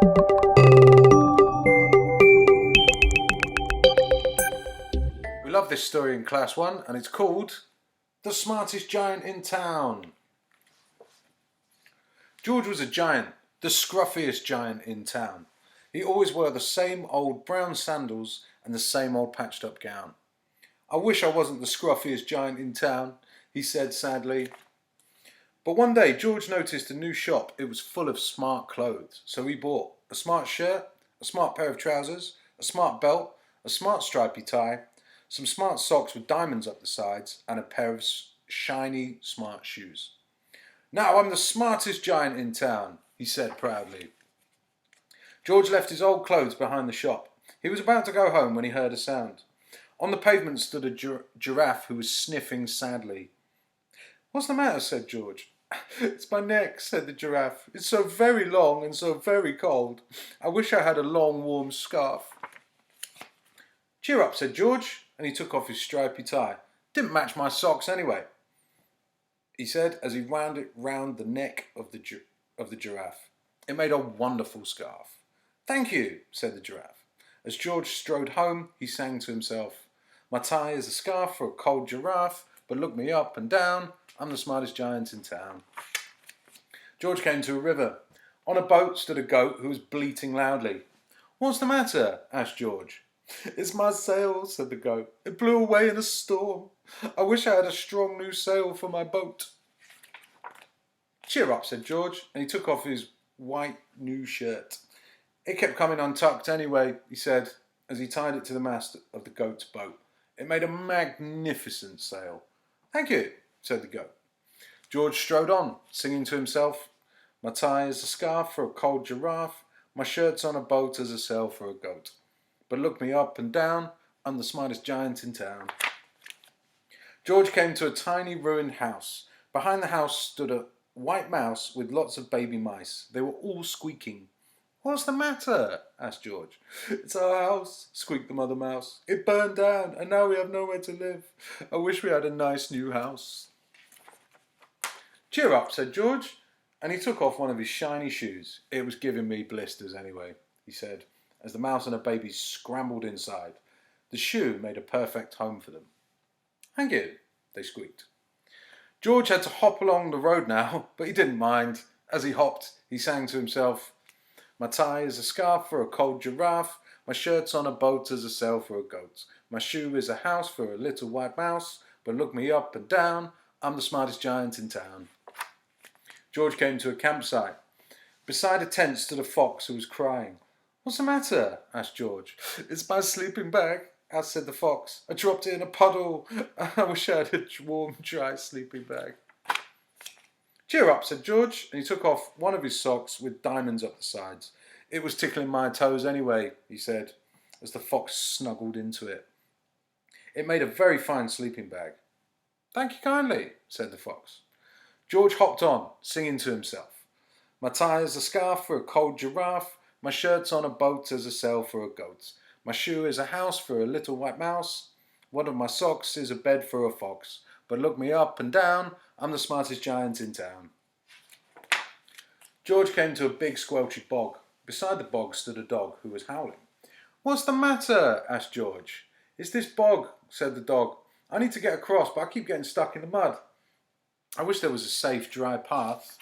We love this story in Class 1 and it's called The Smartest Giant in Town. George was a giant, the scruffiest giant in town. He always wore the same old brown sandals and the same old patched up gown. "I wish I wasn't the scruffiest giant in town," he said sadly. But one day George noticed a new shop. It was full of smart clothes. So he bought a smart shirt, a smart pair of trousers, a smart belt, a smart stripy tie, some smart socks with diamonds up the sides, and a pair of shiny smart shoes. "Now I'm the smartest giant in town," he said proudly. George left his old clothes behind the shop. He was about to go home when he heard a sound. On the pavement stood a giraffe who was sniffing sadly. "What's the matter?" said George. "It's my neck," said the giraffe. "It's so very long and so very cold. I wish I had a long warm scarf." "Cheer up," said George, and he took off his stripy tie. "Didn't match my socks anyway," he said as he wound it round the neck of the giraffe. It made a wonderful scarf. "Thank you," said the giraffe. As George strode home, he sang to himself, "My tie is a scarf for a cold giraffe, but look me up and down, I'm the smartest giant in town." George came to a river. On a boat stood a goat who was bleating loudly. "What's the matter?" asked George. "It's my sail," said the goat. "It blew away in a storm. I wish I had a strong new sail for my boat." "Cheer up," said George, and he took off his white new shirt. "It kept coming untucked anyway," he said, as he tied it to the mast of the goat's boat. It made a magnificent sail. "Thank you," said the goat. George strode on, singing to himself, "My tie is a scarf for a cold giraffe, my shirt's on a boat as a sail for a goat. But look me up and down, I'm the smartest giant in town." George came to a tiny ruined house. Behind the house stood a white mouse with lots of baby mice. They were all squeaking. "What's the matter?" asked George. "It's our house," squeaked the mother mouse. "It burned down and now we have nowhere to live. I wish we had a nice new house." "Cheer up," said George, and he took off one of his shiny shoes. "It was giving me blisters anyway," he said, as the mouse and her babies scrambled inside. The shoe made a perfect home for them. "Thank you," they squeaked. George had to hop along the road now, but he didn't mind. As he hopped, he sang to himself, "My tie is a scarf for a cold giraffe, my shirt's on a boat as a sail for a goat. My shoe is a house for a little white mouse, but look me up and down, I'm the smartest giant in town." George came to a campsite. Beside a tent stood a fox who was crying. "What's the matter?" asked George. "It's my sleeping bag," said the fox. "I dropped it in a puddle. I wish I had a warm, dry sleeping bag." "Cheer up," said George, and he took off one of his socks with diamonds up the sides. "It was tickling my toes anyway," he said, as the fox snuggled into it. It made a very fine sleeping bag. "Thank you kindly," said the fox. George hopped on, singing to himself, "My tie is a scarf for a cold giraffe, my shirt's on a boat as a sail for a goat. My shoe is a house for a little white mouse, one of my socks is a bed for a fox. But look me up and down, I'm the smartest giant in town." George came to a big squelchy bog. Beside the bog stood a dog who was howling. "What's the matter?" asked George. "It's this bog," said the dog. "I need to get across, but I keep getting stuck in the mud. I wish there was a safe, dry path."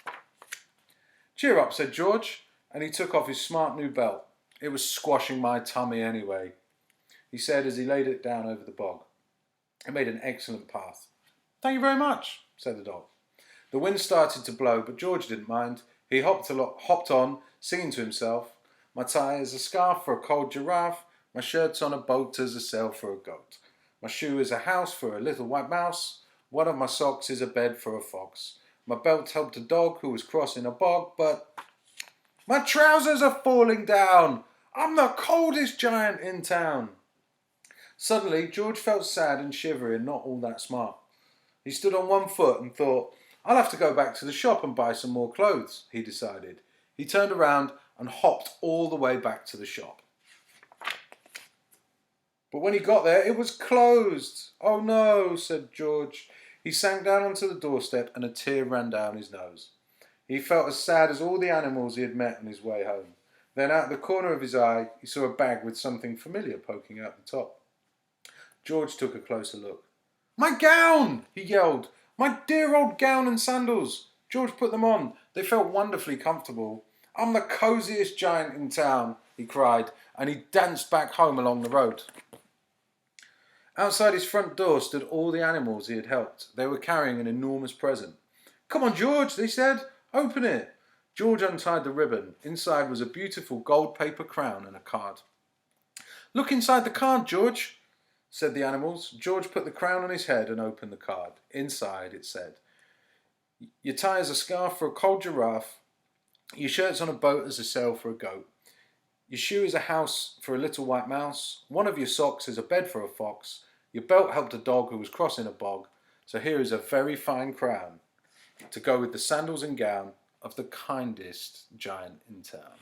"Cheer up," said George, and he took off his smart new belt. "It was squashing my tummy anyway," he said as he laid it down over the bog. It made an excellent path. "Thank you very much," said the dog. The wind started to blow, but George didn't mind. He hopped on, singing to himself, "My tie is a scarf for a cold giraffe, my shirt's on a boat as a sail for a goat. My shoe is a house for a little white mouse, one of my socks is a bed for a fox. My belt helped a dog who was crossing a bog, but my trousers are falling down. I'm the coldest giant in town." Suddenly, George felt sad and shivery and not all that smart. He stood on one foot and thought, "I'll have to go back to the shop and buy some more clothes," he decided. He turned around and hopped all the way back to the shop. But when he got there, it was closed. "Oh no," said George. He sank down onto the doorstep and a tear ran down his nose. He felt as sad as all the animals he had met on his way home. Then out the corner of his eye, he saw a bag with something familiar poking out the top. George took a closer look. "My gown!" he yelled. "My dear old gown and sandals!" George put them on. They felt wonderfully comfortable. "I'm the cosiest giant in town," he cried, and he danced back home along the road. Outside his front door stood all the animals he had helped. They were carrying an enormous present. "Come on, George," they said. "Open it." George untied the ribbon. Inside was a beautiful gold paper crown and a card. "Look inside the card, George," said the animals. George put the crown on his head and opened the card. Inside it said, "Your tie is a scarf for a cold giraffe. Your shirt's on a boat as a sail for a goat. Your shoe is a house for a little white mouse. One of your socks is a bed for a fox. Your belt helped a dog who was crossing a bog. So here is a very fine crown to go with the sandals and gown of the kindest giant in town."